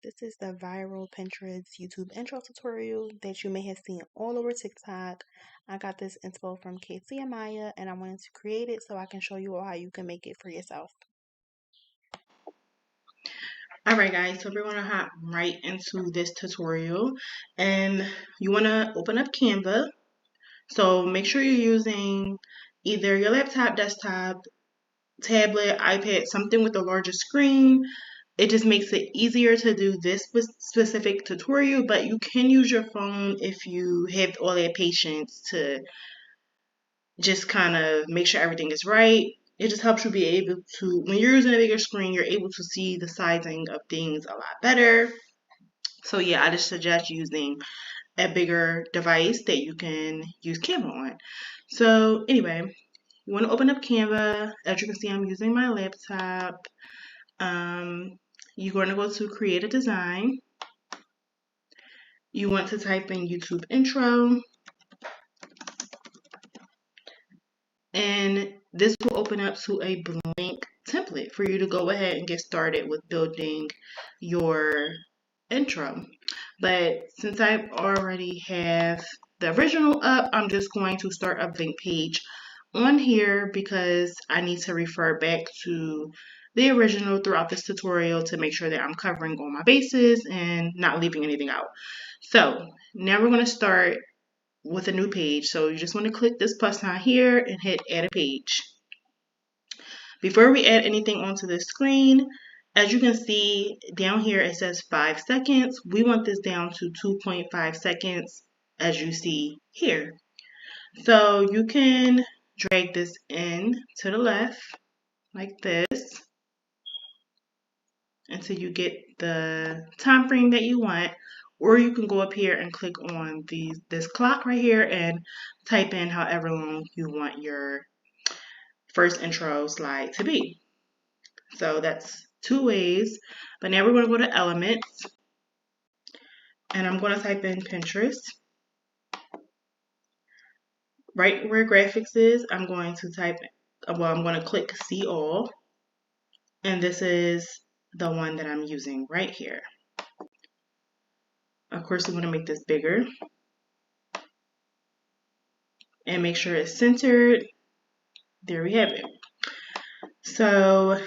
This is the viral Pinterest YouTube intro tutorial that you may have seen all over TikTok. I got this inspo from Casey and Maya, and I wanted to create it so I can show you all how you can make it for yourself. Alright guys, so we're going to hop right into this tutorial, and you want to open up Canva. So make sure you're using either your laptop, desktop, tablet, iPad, something with a larger screen. It just makes it easier to do this specific tutorial, but you can use your phone if you have all that patience to just kind of make sure everything is right. It just helps you be able to, when you're using a bigger screen, you're able to see the sizing of things a lot better. So yeah, I just suggest using a bigger device that you can use Canva on. So anyway, you want to open up Canva. As you can see, I'm using my laptop. You're going to go to create a design. You want to type in YouTube intro. And this will open up to a blank template for you to go ahead and get started with building your intro. But since I already have the original up, I'm just going to start a blank page on here because I need to refer back to the original throughout this tutorial to make sure that I'm covering all my bases and not leaving anything out. So now we're going to start with a new page. So you just want to click this plus sign here and hit add a page. Before we add anything onto the screen, as you can see down here, it says 5 seconds. We want this down to 2.5 seconds, as you see here. So you can drag this in to the left like this until you get the time frame that you want. Or you can go up here and click on this clock right here and type in however long you want your first intro slide to be. So that's two ways. But now we're going to go to elements. And I'm going to type in Pinterest. Right where graphics is, I'm going to type, I'm going to click see all. And this is the one that I'm using right here. Of course, we want to make this bigger. And make sure it's centered. There we have it. So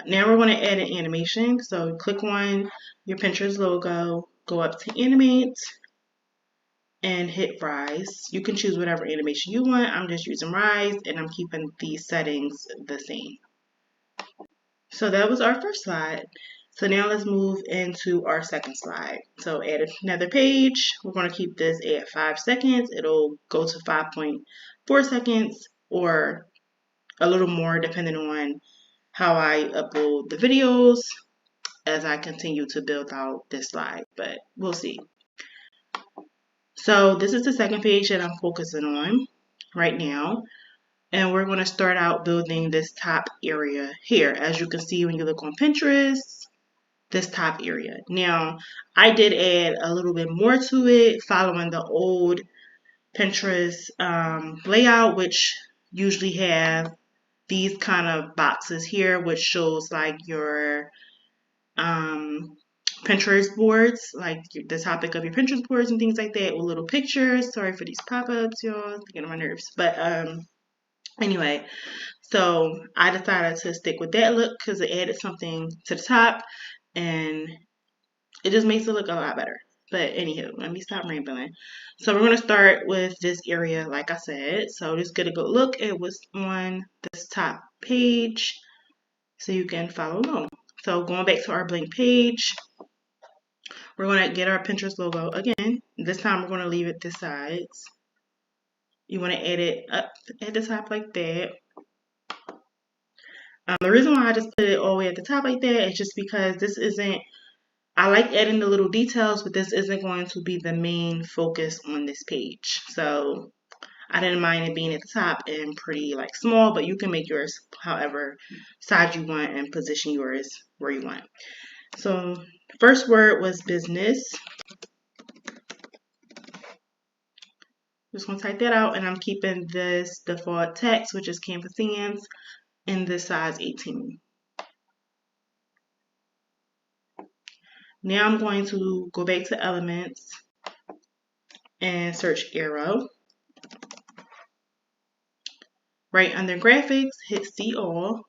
now we're going to add an animation. So click on your Pinterest logo, go up to animate, and hit rise. You can choose whatever animation you want. I'm just using rise, and I'm keeping these settings the same. So that was our first slide. So now let's move into our second slide. So add another page. We're going to keep this at 5 seconds. It'll go to 5.4 seconds or a little more depending on how I upload the videos as I continue to build out this slide, but we'll see. So this is the second page that I'm focusing on right now. And we're going to start out building this top area here. As you can see when you look on Pinterest, this top area. Now, I did add a little bit more to it following the old Pinterest layout, which usually have these kind of boxes here, which shows like your Pinterest boards, like the topic of your Pinterest boards and things like that with little pictures. Sorry for these pop-ups, y'all. It's getting on my nerves. But anyway, so I decided to stick with that look because it added something to the top and it just makes it look a lot better. But anywho, let me stop rambling. So we're going to start with this area, like I said. So just get a good look at what's on this top page so you can follow along. So going back to our blank page, we're going to get our Pinterest logo again. This time we're going to leave it this sides. You want to add it up at the top like that. The reason why I just put it all the way at the top like that is just because this isn't, I like adding the little details, but this isn't going to be the main focus on this page. So I didn't mind it being at the top and pretty like small, but you can make yours however size you want and position yours where you want. So first word was business. Just going to type that out, and I'm keeping this default text, which is Canva Sans, in this size 18. Now I'm going to go back to Elements and search arrow. Right under Graphics, hit See All.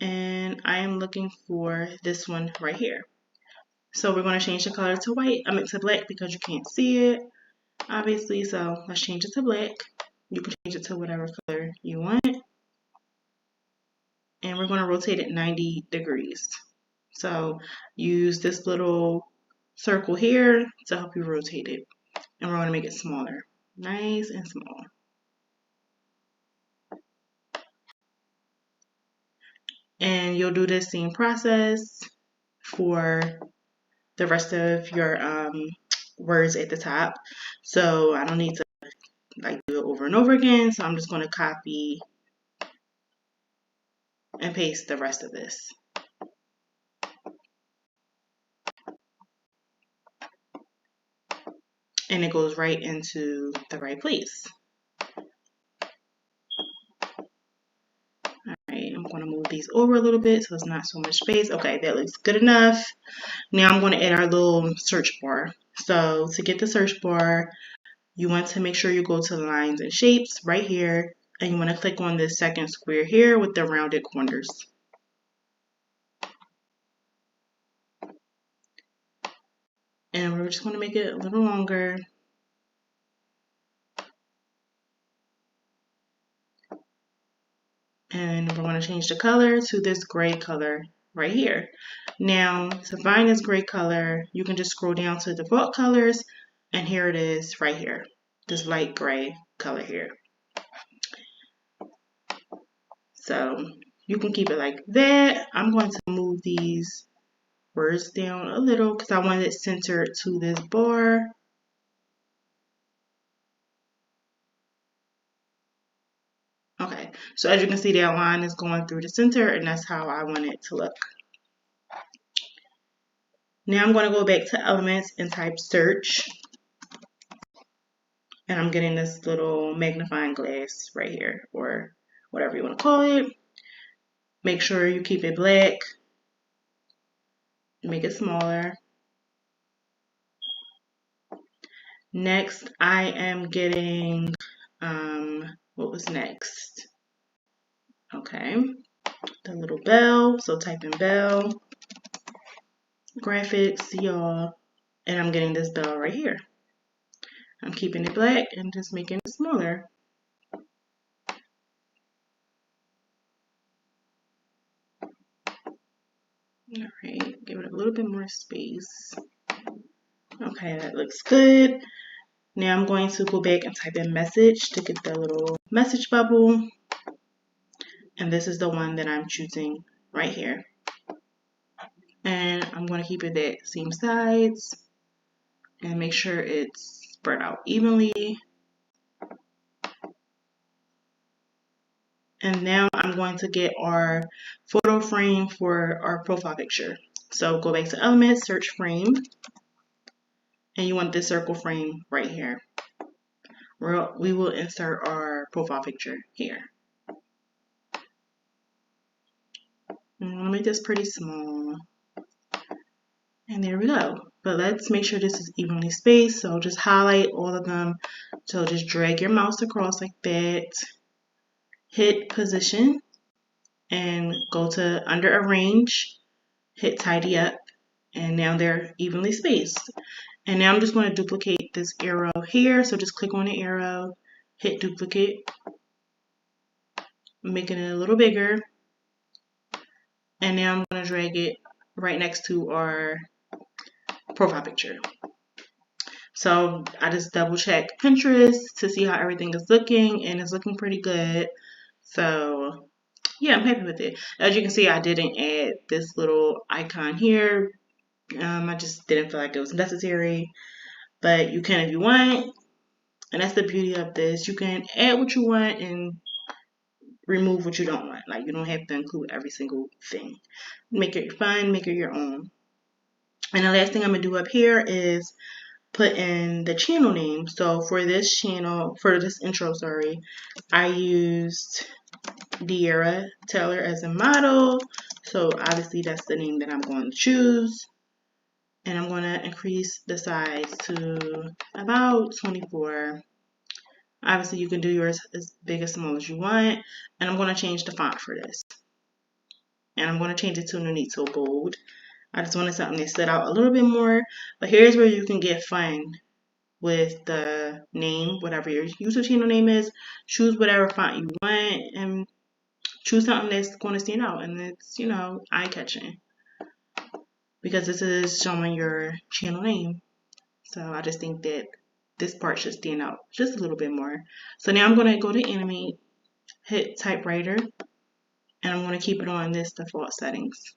And I am looking for this one right here. So we're going to change the color to white. I mean to black because you can't see it, obviously. So let's change it to black. You can change it to whatever color you want. And we're going to rotate it 90 degrees. So use this little circle here to help you rotate it. And we're going to make it smaller. Nice and small. And you'll do the same process for the rest of your words at the top. So I don't need to like do it over and over again. So I'm just going to copy and paste the rest of this. And it goes right into the right place. Alright, I'm going to move these over a little bit so there's not so much space. Okay, that looks good enough. Now I'm going to add our little search bar. So to get the search bar, you want to make sure you go to Lines and Shapes right here. And you want to click on this second square here with the rounded corners. And we're just going to make it a little longer. And we're going to change the color to this gray color right here. Now, to find this gray color, you can just scroll down to default colors, and here it is right here, this light gray color here. So you can keep it like that. I'm going to move these words down a little because I want it centered to this bar. Okay, so as you can see, that line is going through the center, and that's how I want it to look. Now I'm going to go back to Elements and type Search. And I'm getting this little magnifying glass right here, or whatever you want to call it. Make sure you keep it black. Make it smaller. Next, I am getting, what was next? Okay, the little bell. So type in bell, graphics, y'all, and I'm getting this bell right here. I'm keeping it black and just making it smaller. All right, give it a little bit more space. Okay, that looks good. Now I'm going to go back and type in message to get the little message bubble. And this is the one that I'm choosing right here. And I'm going to keep it at same sides and make sure it's spread out evenly. And now I'm going to get our photo frame for our profile picture. So go back to Elements, search frame, and you want this circle frame right here. We will insert our profile picture here. I'm going to make this pretty small. And there we go. But let's make sure this is evenly spaced. So just highlight all of them. So just drag your mouse across like that. Hit position and go to under arrange. Hit tidy up. And now they're evenly spaced. And now I'm just going to duplicate this arrow here. So just click on the arrow. Hit duplicate. I'm making it a little bigger. And now I'm going to drag it right next to our profile picture. So I just double check Pinterest to see how everything is looking, and it's looking pretty good. So yeah, I'm happy with it. As you can see, I didn't add this little icon here. I just didn't feel like it was necessary, but you can if you want. And that's the beauty of this. You can add what you want and remove what you don't want. Like, you don't have to include every single thing. Make it fun, make it your own. And the last thing I'm going to do up here is put in the channel name. So for this channel, for this intro, sorry, I used De'Ara Taylor as a model. So obviously that's the name that I'm going to choose. And I'm going to increase the size to about 24. Obviously you can do yours as big or small as you want. And I'm going to change the font for this. And I'm going to change it to Nunito Bold. I just wanted something that stood out a little bit more. But here's where you can get fun with the name, whatever your YouTube channel name is. Choose whatever font you want and choose something that's going to stand out and it's, eye-catching. Because this is showing your channel name. So I just think that this part should stand out just a little bit more. So now I'm going to go to animate, hit typewriter, and I'm going to keep it on this default settings.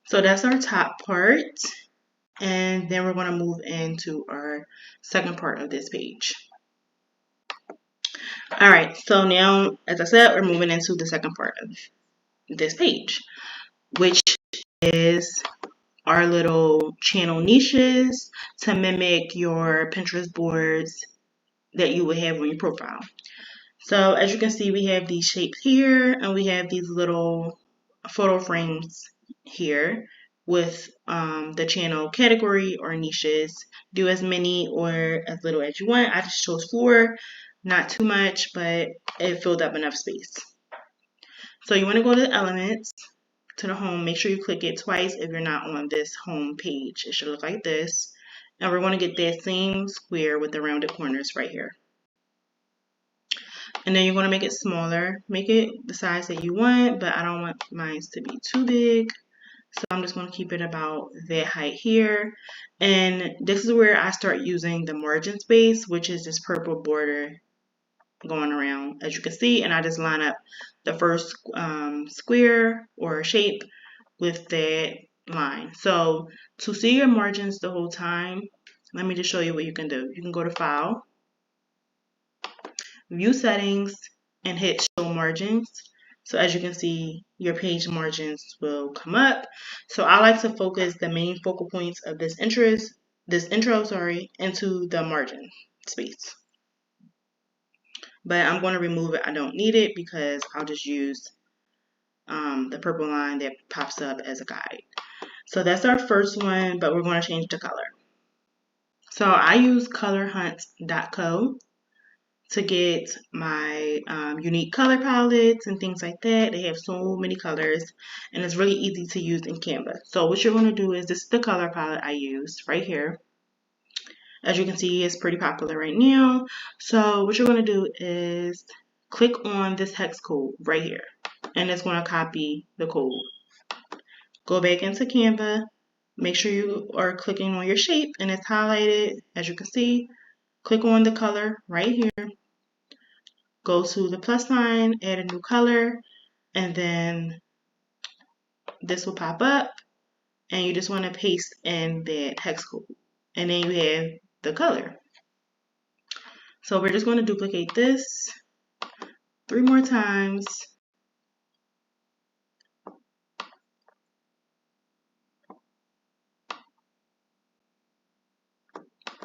So that's our top part. And then we're going to move into our second part of this page. All right, so now, as I said, we're moving into the second part of this page, which is our little channel niches to mimic your Pinterest boards that you would have on your profile. So as you can see, we have these shapes here and we have these little photo frames here with the channel category or niches. Do as many or as little as you want. I just chose 4, not too much, but it filled up enough space. So you want to go to elements, to the home. Make sure you click it twice if you're not on this home page. It should look like this. And we're going to get that same square with the rounded corners right here. And then you're going to make it smaller. Make it the size that you want, but I don't want mine to be too big. So I'm just going to keep it about that height here. And this is where I start using the margin space, which is this purple border going around, as you can see. And I just line up the first square or shape with that line. So to see your margins the whole time, let me just show you what you can do. You can go to File, View Settings, and hit Show Margins. So as you can see, your page margins will come up. So I like to focus the main focal points of this intro, into the margin space. But I'm going to remove it. I don't need it because I'll just use the purple line that pops up as a guide. So that's our first one, but we're going to change the color. So I use colorhunt.co to get my unique color palettes and things like that. They have so many colors and it's really easy to use in Canva. So what you're going to do is, this is the color palette I use right here. As you can see, it's pretty popular right now. So what you're going to do is click on this hex code right here and it's going to copy the code. Go back into Canva. Make sure you are clicking on your shape and it's highlighted. As you can see, click on the color right here. Go to the plus sign, add a new color, and then this will pop up. And you just want to paste in that hex code. And then you have the color. So we're just going to duplicate this 3 more times.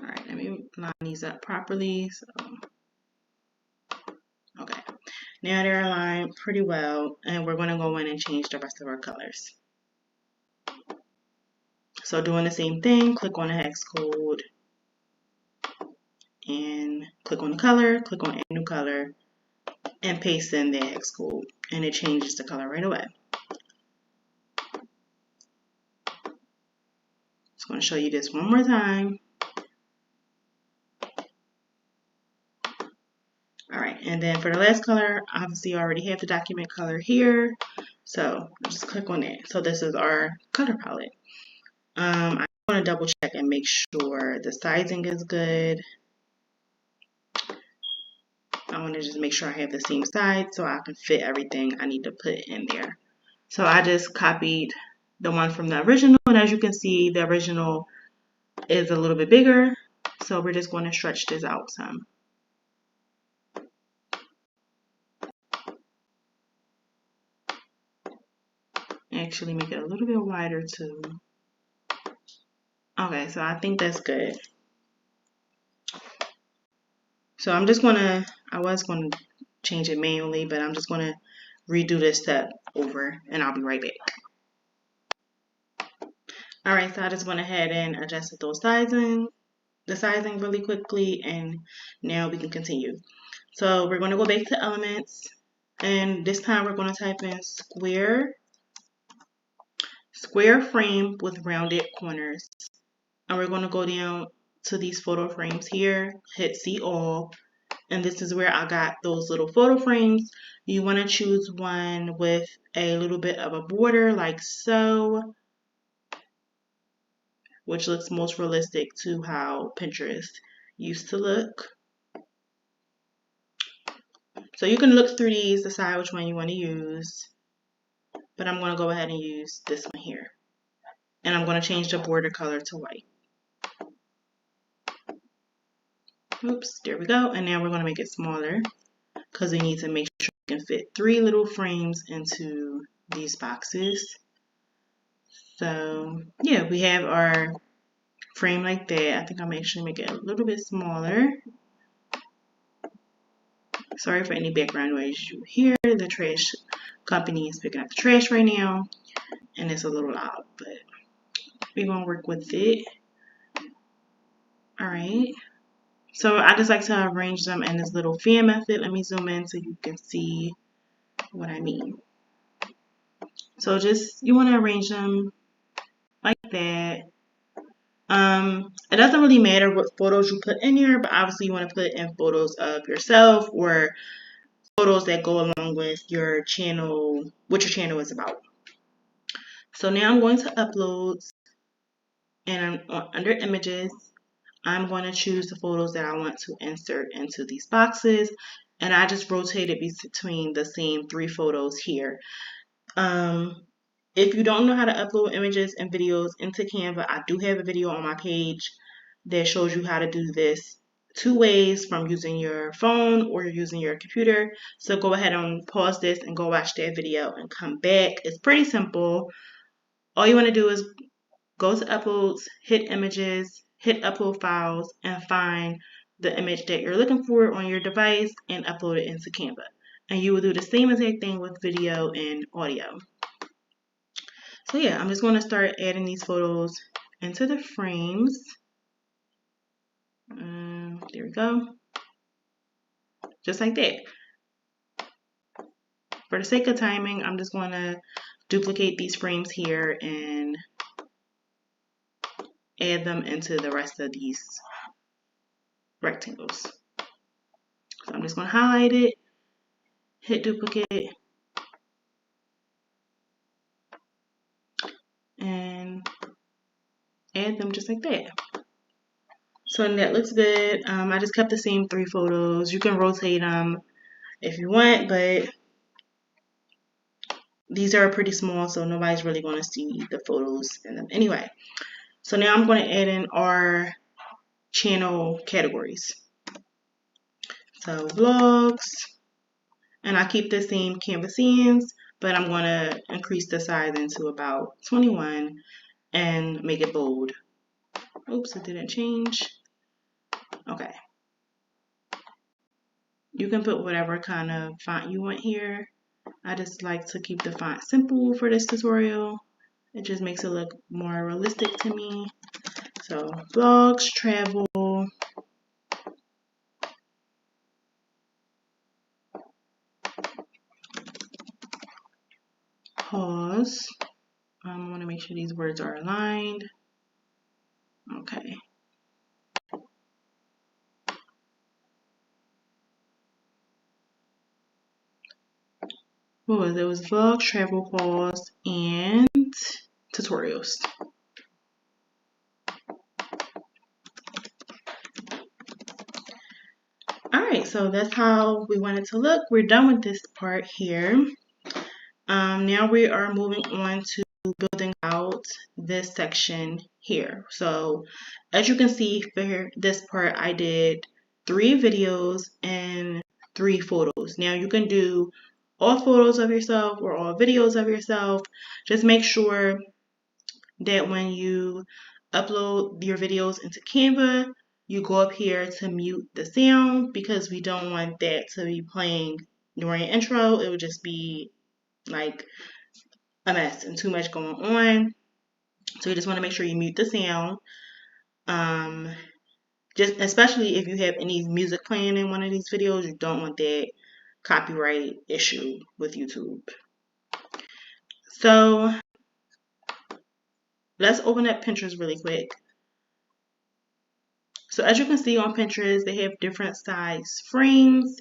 All right, let me line these up properly. So, okay, now they're aligned pretty well, and we're going to go in and change the rest of our colors. So doing the same thing, click on the hex code, and click on the color, click on add new color, and paste in the hex code, and it changes the color right away. Just going to show you this one more time. Alright, and then for the last color, obviously you already have the document color here, so just click on it. So this is our color palette. I want to double check and make sure the sizing is good. I want to just make sure I have the same size so I can fit everything I need to put in there. So I just copied the one from the original, and as you can see, the original is a little bit bigger, so we're just going to stretch this out some. Actually make it a little bit wider too. Okay, so I think that's good. So I'm just gonna, I was gonna change it manually, but I'm just gonna redo this step over, and I'll be right back. Alright, so I just went ahead and adjusted the sizing really quickly, and now we can continue. So we're going to go back to elements, and this time we're going to type in square frame with rounded corners. And we're going to go down to these photo frames here, hit see all, and this is where I got those little photo frames. You want to choose one with a little bit of a border like so, which looks most realistic to how Pinterest used to look. So you can look through these, decide which one you want to use, but I'm going to go ahead and use this one here. And I'm going to change the border color to white. Oops, there we go. And now we're going to make it smaller because we need to make sure we can fit 3 little frames into these boxes. So yeah, we have our frame like that. I think I'm actually make it a little bit smaller. Sorry for any background noise you hear. The trash company is picking up the trash right now, and it's a little loud, but we're going to work with it. Alright, so I just like to arrange them in this little fan method. Let me zoom in so you can see what I mean. So just, you want to arrange them like that. It doesn't really matter what photos you put in here, but obviously you want to put in photos of yourself or photos that go along with your channel, what your channel is about. So now I'm going to upload, and under images, I'm going to choose the photos that I want to insert into these boxes, and I just rotate it between the same 3 photos here. If you don't know how to upload images and videos into Canva, I do have a video on my page that shows you how to do this 2 ways, from using your phone or using your computer. So go ahead and pause this and go watch that video and come back. It's pretty simple. All you want to do is go to uploads, hit images, hit upload files, and find the image that you're looking for on your device and upload it into Canva. And you will do the same exact thing with video and audio. So yeah, I'm just going to start adding these photos into the frames. There we go. Just like that. For the sake of timing, I'm just going to duplicate these frames here and add them into the rest of these rectangles. So I'm just going to highlight it, hit duplicate, and add them just like that. So that looks good. I just kept the same 3 photos. You can rotate them if you want, but these are pretty small, so nobody's really going to see the photos in them anyway. So now I'm going to add in our channel categories. So vlogs, and I keep the same canvas scenes, but I'm going to increase the size into about 21 and make it bold. Oops, it didn't change. Okay. You can put whatever kind of font you want here. I just like to keep the font simple for this tutorial. It just makes it look more realistic to me. So vlogs, travel, pause. I want to make sure these words are aligned. Okay. What was it? It was vlog, travel, pause, and tutorials. Alright, so that's how we want it to look. We're done with this part here. Now we are moving on to building out this section here. So as you can see for this part, I did 3 videos and 3 photos. Now you can do all photos of yourself or all videos of yourself. Just make sure that when you upload your videos into Canva, you go up here to mute the sound, because we don't want that to be playing during your intro, it would just be like a mess and too much going on. So you just want to make sure you mute the sound. Just especially if you have any music playing in one of these videos, you don't want that copyright issue with YouTube. So let's open up Pinterest really quick. So as you can see on Pinterest, they have different size frames.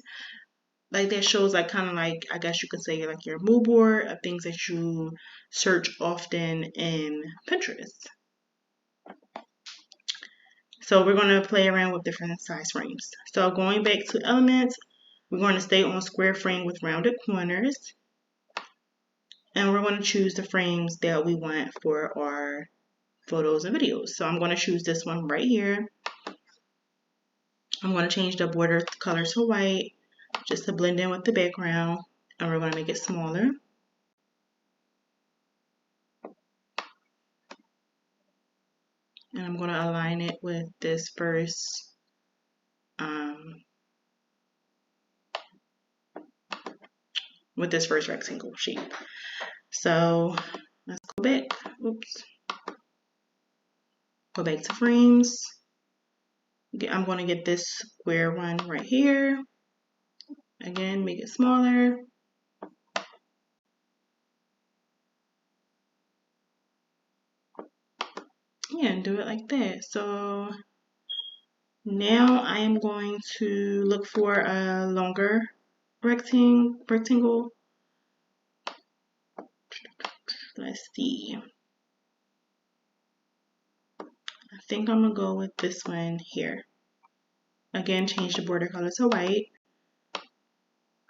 Like that shows like kind of like, I guess you could say like your mood board of things that you search often in Pinterest. So we're going to play around with different size frames. So going back to elements, we're going to stay on square frame with rounded corners. And we're going to choose the frames that we want for our photos and videos. So I'm going to choose this one right here. I'm going to change the border color to white just to blend in with the background. And we're going to make it smaller. And I'm going to align it with this first rectangle shape. So let's go back. Oops. Go back to frames. I'm going to get this square one right here. Again, make it smaller. Yeah, and do it like that. So now I am going to look for a longer rectangle. Let's see. I think I'm going to go with this one here. Again, change the border color to white.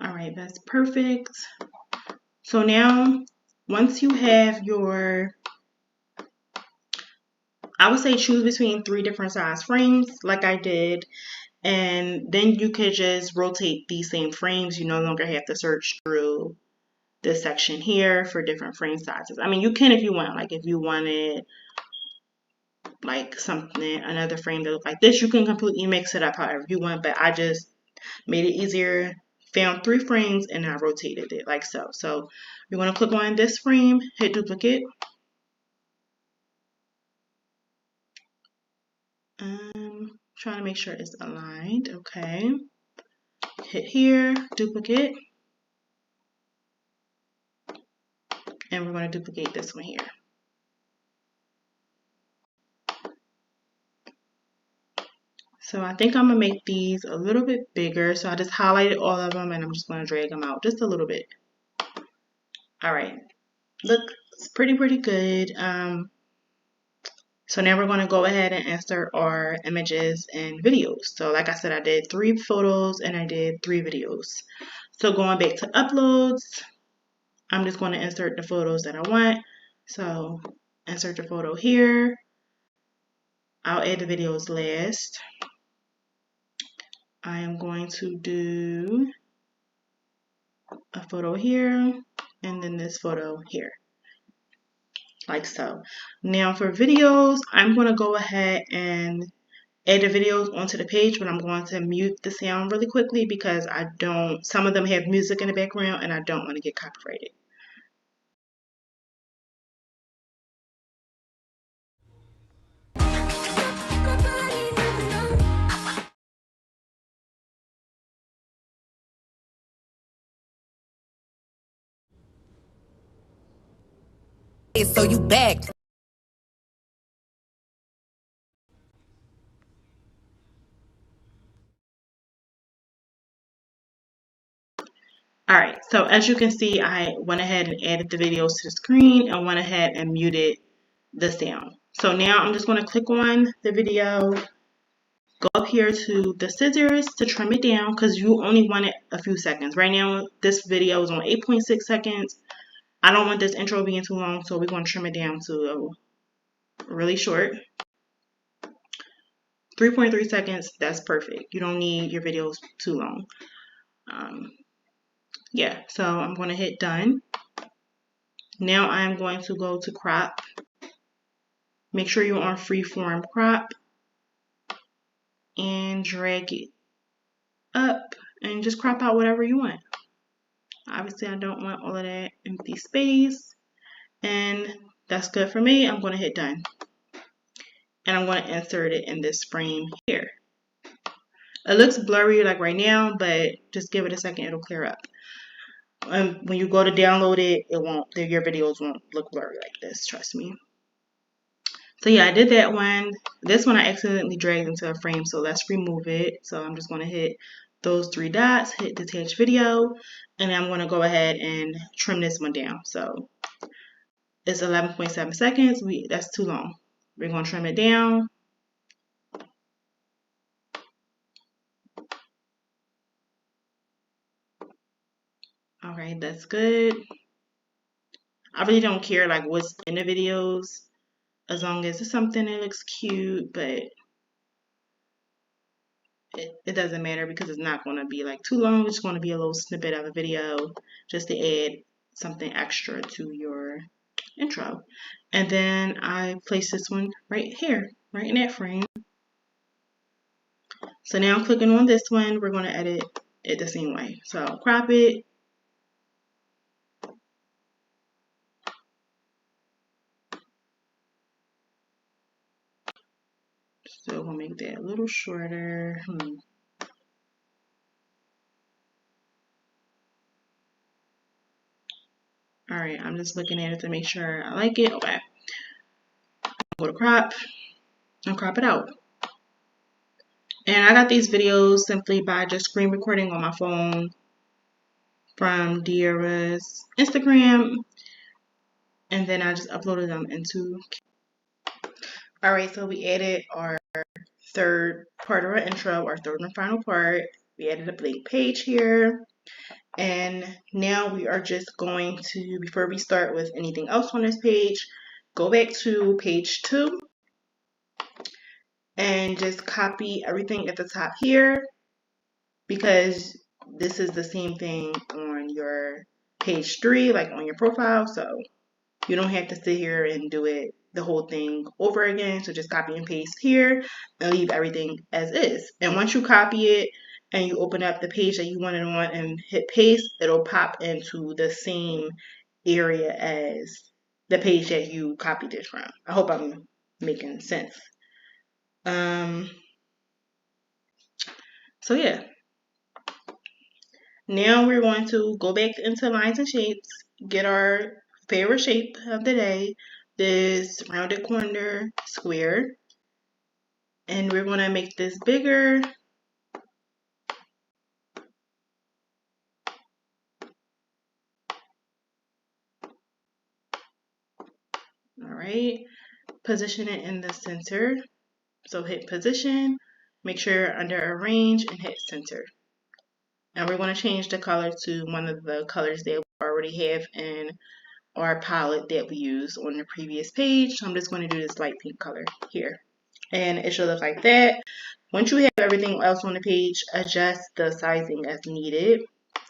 All right, that's perfect. So now, once you have your, I would say choose between 3 different size frames like I did. And then you could just rotate these same frames. You no longer have to search through this section here for different frame sizes. I mean, you can if you want. Like if you wanted like something, another frame that look like this, you can completely mix it up however you want. But I just made it easier. Found 3 frames and I rotated it like so. So you're going to click on this frame, hit duplicate. Trying to make sure it's aligned. Okay. Hit here, duplicate. And we're going to duplicate this one here. So I think I'm going to make these a little bit bigger. So I just highlighted all of them and I'm just going to drag them out just a little bit. All right. Looks pretty good. So now we're going to go ahead and insert our images and videos. So like I said, I did 3 photos and I did 3 videos. So going back to uploads, I'm just going to insert the photos that I want. So insert the photo here. I'll add the videos last. I am going to do a photo here and then this photo here. Like so. Now for videos, I'm going to go ahead and add the videos onto the page, but I'm going to mute the sound really quickly because some of them have music in the background and I don't want to get copyrighted. So you back. Alright, so as you can see, I went ahead and added the videos to the screen and went ahead and muted the sound. So now I'm just going to click on the video, go up here to the scissors to trim it down because you only want it a few seconds. Right now, this video is on 8.6 seconds. I don't want this intro being too long, so we're going to trim it down to really short. 3.3 seconds, that's perfect. You don't need your videos too long. Yeah, so I'm going to hit done. Now I'm going to go to crop. Make sure you're on freeform crop and drag it up and just crop out whatever you want. Obviously, I don't want all of that empty space. And that's good for me. I'm going to hit done. And I'm going to insert it in this frame here. It looks blurry like right now, but just give it a second, it'll clear up. When you go to download it, your videos won't look blurry like this, trust me. So yeah, I did that one. This one I accidentally dragged into a frame, so let's remove it. So I'm just going to hit those 3 dots, hit detach video, and I'm going to go ahead and trim this one down. So it's 11.7 seconds. That's too long. We're going to trim it down. All right, that's good. I really don't care like what's in the videos as long as it's something that looks cute, but it doesn't matter because it's not going to be like too long. It's going to be a little snippet of a video just to add something extra to your intro. And then I place this one right here, right in that frame. So now I'm clicking on this one. We're going to edit it the same way. So crop it. So we'll make that a little shorter. Alright, I'm just looking at it to make sure I like it. Okay. Go to crop and crop it out. And I got these videos simply by just screen recording on my phone from Diara's Instagram. And then I just uploaded them into. Alright, so we added our third part of our intro, our third and final part. We added a blank page here. And now we are just going to, before we start with anything else on this page, go back to page 2 and just copy everything at the top here because this is the same thing on your page 3, like on your profile. So you don't have to sit here and do it the whole thing over again. So just copy and paste here and leave everything as is. And once you copy it and you open up the page that you want it on and hit paste, it'll pop into the same area as the page that you copied it from. I hope I'm making sense. So yeah. Now we're going to go back into lines and shapes, get our favorite shape of the day, this rounded corner square. And we're going to make this bigger. All right, position it in the center. So hit position, make sure under arrange and hit center. And we're going to change the color to one of the colors that we already have in our palette that we used on the previous page. So I'm just going to do this light pink color here. And it should look like that. Once you have everything else on the page, adjust the sizing as needed.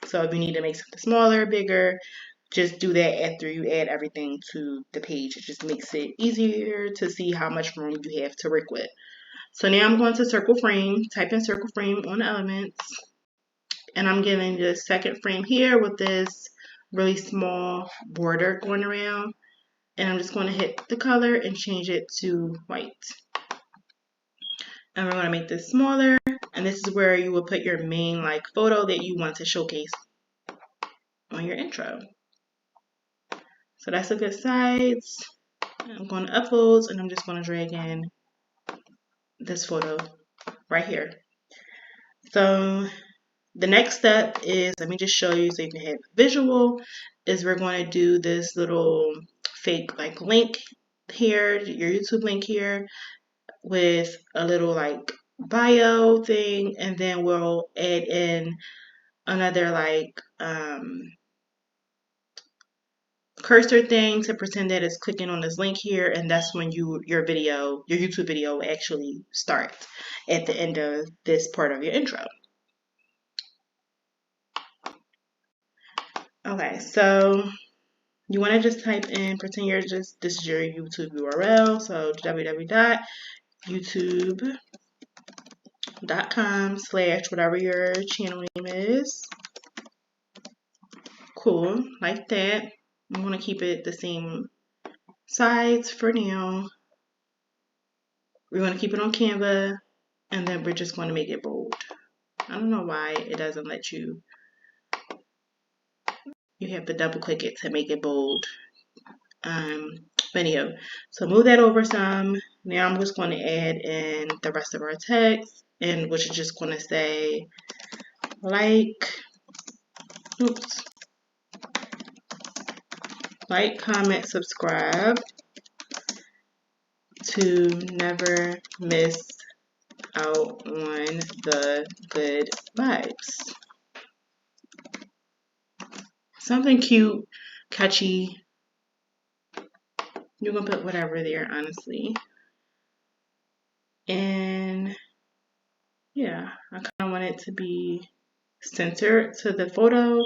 So if you need to make something smaller, bigger, just do that after you add everything to the page. It just makes it easier to see how much room you have to work with. So now I'm going to circle frame, type in circle frame on elements. And I'm getting the second frame here with this really small border going around. And I'm just going to hit the color and change it to white. And we're going to make this smaller. And this is where you will put your main like photo that you want to showcase on your intro. So that's a good size. I'm going to uploads and I'm just going to drag in this photo right here. So the next step is, let me just show you so you can have visual, is we're going to do this little fake like link here, your YouTube link here with a little like bio thing, and then we'll add in another like cursor thing to pretend that it's clicking on this link here, and that's when your YouTube video will actually start at the end of this part of your intro. Okay, so you want to just type in, pretend this is your YouTube URL, so www.youtube.com/whatever your channel name is. cool, like that. I'm going to keep it the same size for now. We're going to keep it on Canva, and then we're just going to make it bold. I don't know why it doesn't let you. You have to double click it to make it bold. Video. So move that over some. Now I'm just going to add in the rest of our text, and which is just going to say like, comment, subscribe to never miss out on the good vibes. Something cute, catchy. You're gonna put whatever there, honestly. And yeah, I kind of want it to be centered to the photo.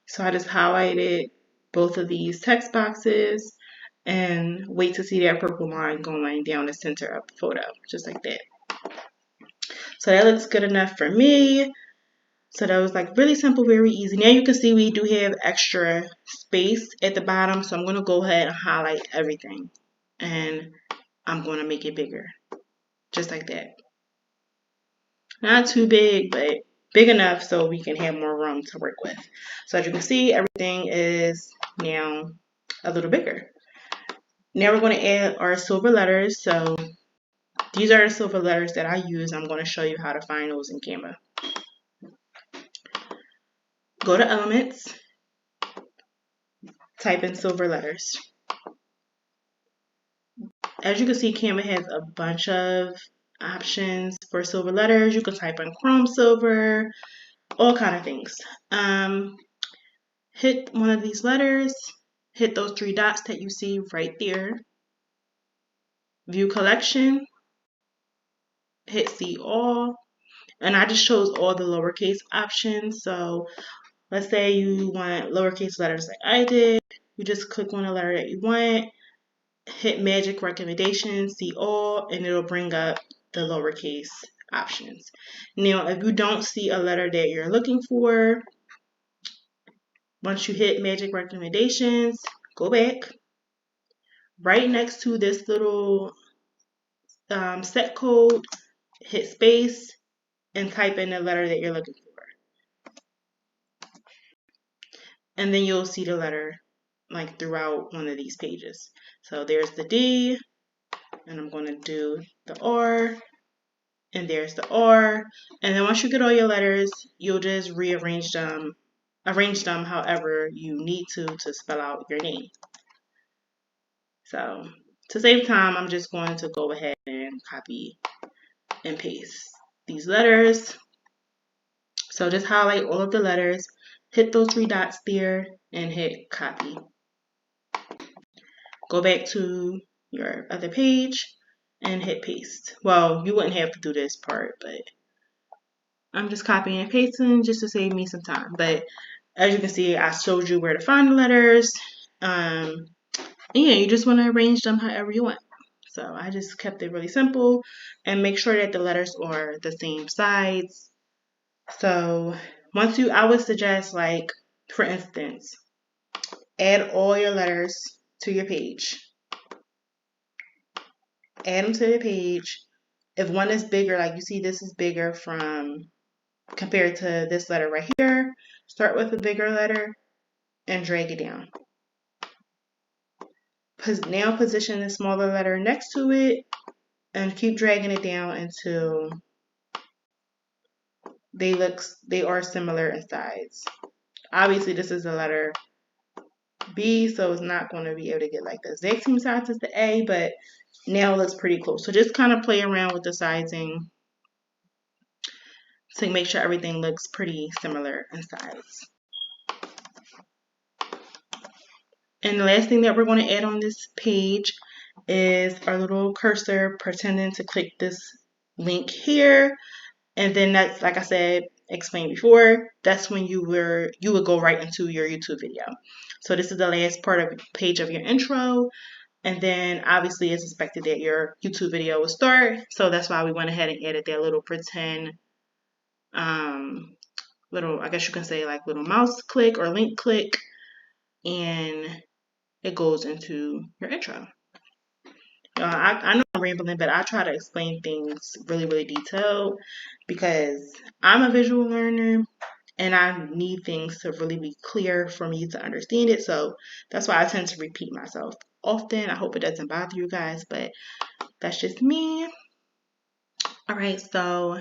So I just highlighted both of these text boxes and wait to see that purple line going down the center of the photo, just like that. So that looks good enough for me. So that was like really simple, very easy. Now you can see we do have extra space at the bottom. So I'm going to go ahead and highlight everything. And I'm going to make it bigger. Just like that. Not too big, but big enough so we can have more room to work with. So as you can see, everything is now a little bigger. Now we're going to add our silver letters. So these are the silver letters that I use. I'm going to show you how to find those in Canva. Go to Elements, type in silver letters. As you can see, Canva has a bunch of options for silver letters. You can type in chrome silver, all kind of things. Hit one of these letters, hit those three dots that you see right there. View collection, hit see all, and I just chose all the lowercase options. So let's say you want lowercase letters like I did. You just click on the letter that you want, hit magic recommendations, see all, and it'll bring up the lowercase options. Now, if you don't see a letter that you're looking for, once you hit magic recommendations, go back. Right next to this little set code, hit space, and type in the letter that you're looking for. And then you'll see the letter like throughout one of these pages. So there's the D, and I'm going to do the R, and there's the R. And then once you get all your letters, you'll just arrange them however you need to spell out your name. So to save time, I'm just going to go ahead and copy and paste these letters. So just highlight all of the letters, hit those three dots there, and hit copy. Go back to your other page and hit paste. Well, you wouldn't have to do this part, but I'm just copying and pasting just to save me some time. But as you can see, I showed you where to find the letters. And yeah, you just want to arrange them however you want. So I just kept it really simple and make sure that the letters are the same size. So I would suggest, like, for instance, add all your letters to your page. Add them to the page. If one is bigger, like you see this is bigger compared to this letter right here, start with a bigger letter and drag it down. Now position the smaller letter next to it and keep dragging it down until they are similar in size. Obviously this is the letter B, so it's not going to be able to get like the exact same size as the A, but now it looks pretty close. So just kind of play around with the sizing to make sure everything looks pretty similar in size. And the last thing that we're going to add on this page is our little cursor pretending to click this link here. And then that's, like I said, explained before, that's when you would go right into your YouTube video. So this is the last part of the page of your intro. And then obviously it's expected that your YouTube video will start. So that's why we went ahead and added that little pretend, I guess you can say like little mouse click or link click and it goes into your intro. I know I'm rambling, but I try to explain things really, really detailed because I'm a visual learner and I need things to really be clear for me to understand it. So that's why I tend to repeat myself often. I hope it doesn't bother you guys, but that's just me. All right, so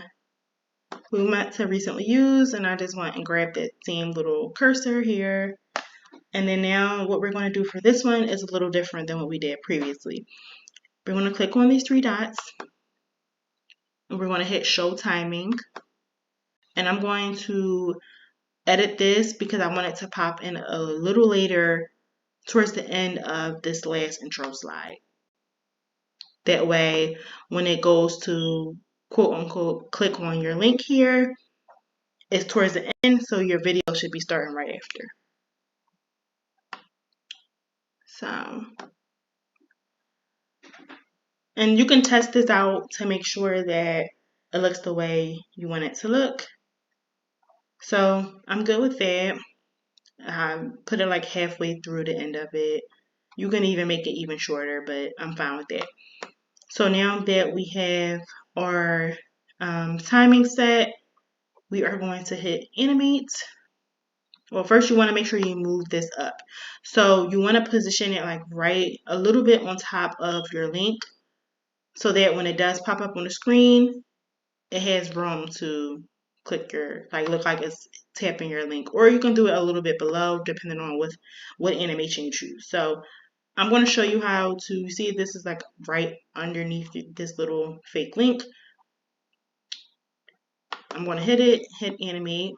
we went to recently used, and I just went and grabbed that same little cursor here. And then now what we're going to do for this one is a little different than what we did previously. We're going to click on these three dots, and we're going to hit show timing. And I'm going to edit this because I want it to pop in a little later towards the end of this last intro slide. That way, when it goes to quote unquote click on your link here, it's towards the end, so your video should be starting right after. So, and you can test this out to make sure that it looks the way you want it to look. So I'm good with that. I put it like halfway through the end of it. You can even make it even shorter, but I'm fine with that. So now that we have our timing set, we are going to hit animate. Well, first you want to make sure you move this up. So you want to position it like right a little bit on top of your link so that when it does pop up on the screen, it has room to click your, like look like it's tapping your link. Or you can do it a little bit below depending on what animation you choose. So I'm going to show you how to see this is like right underneath this little fake link. I'm going to hit animate,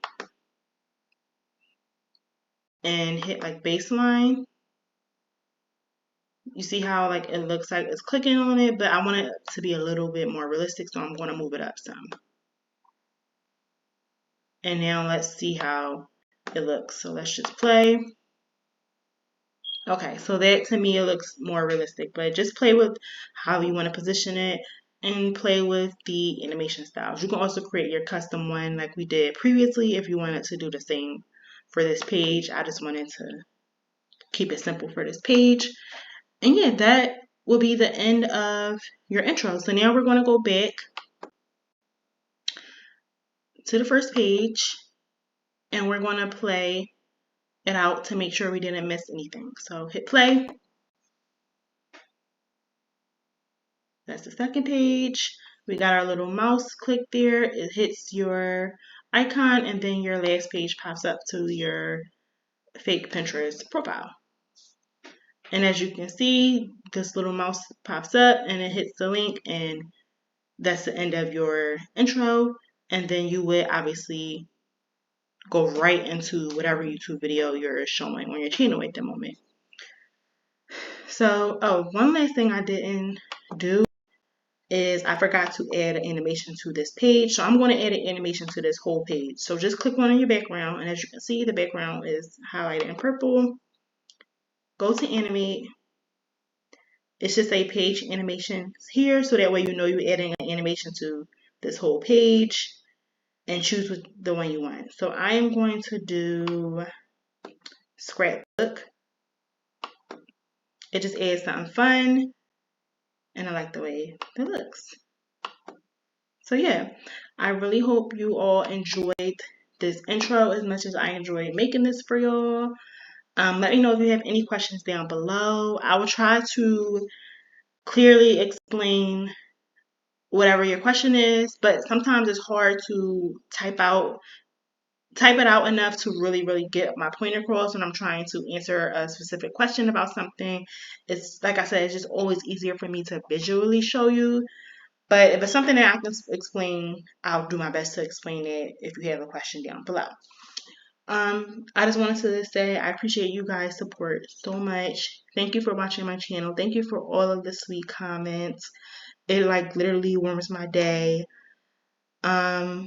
and hit like baseline. You see how like it looks like it's clicking on it, but I want it to be a little bit more realistic, so I'm going to move it up some. And now let's see how it looks. So let's just play. Okay, so that to me it looks more realistic, but just play with how you want to position it and play with the animation styles. You can also create your custom one like we did previously if you wanted to do the same for this page. I just wanted to keep it simple for this page. And yeah, that will be the end of your intro. So now we're going to go back to the first page and we're going to play it out to make sure we didn't miss anything. So hit play. That's the second page. We got our little mouse click there. It hits your icon and then your last page pops up to your fake Pinterest profile. And as you can see, this little mouse pops up and it hits the link, and that's the end of your intro. And then you would obviously go right into whatever YouTube video you're showing on your channel at the moment. So, one last thing I didn't do is I forgot to add an animation to this page. So I'm going to add an animation to this whole page. So just click on your background, and as you can see, the background is highlighted in purple. Go to animate. It should say page animations here, so that way you know you're adding an animation to this whole page, and choose the one you want. So I am going to do scrapbook. It just adds something fun, and I like the way it looks. So yeah, I really hope you all enjoyed this intro as much as I enjoyed making this for y'all. Let me know if you have any questions down below. I will try to clearly explain whatever your question is, but sometimes it's hard to type it out enough to really get my point across when I'm trying to answer a specific question about something. It's like I said, it's just always easier for me to visually show you. But if it's something that I can explain, I'll do my best to explain it if you have a question down below. I just wanted to say I appreciate you guys' support so much. Thank you for watching my channel. Thank you for all of the sweet comments. It like literally warms my day. Yeah,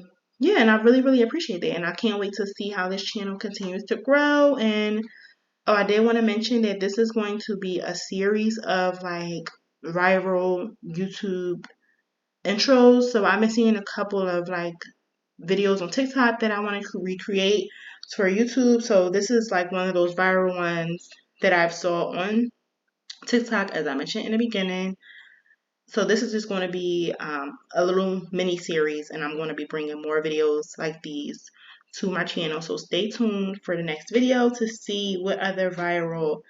and I really appreciate that. And I can't wait to see how this channel continues to grow. And I did want to mention that this is going to be a series of like viral YouTube intros. So I've been seeing a couple of like videos on TikTok that I want to recreate. It's for YouTube. So this is like one of those viral ones that I've saw on TikTok, as I mentioned in the beginning. So this is just going to be a little mini series, and I'm going to be bringing more videos like these to my channel. So stay tuned for the next video to see what other viral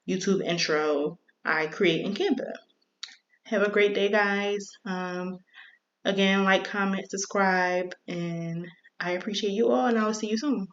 YouTube intro I create in Canva. Have a great day, guys. Again, like, comment, subscribe, and I appreciate you all, and I will see you soon.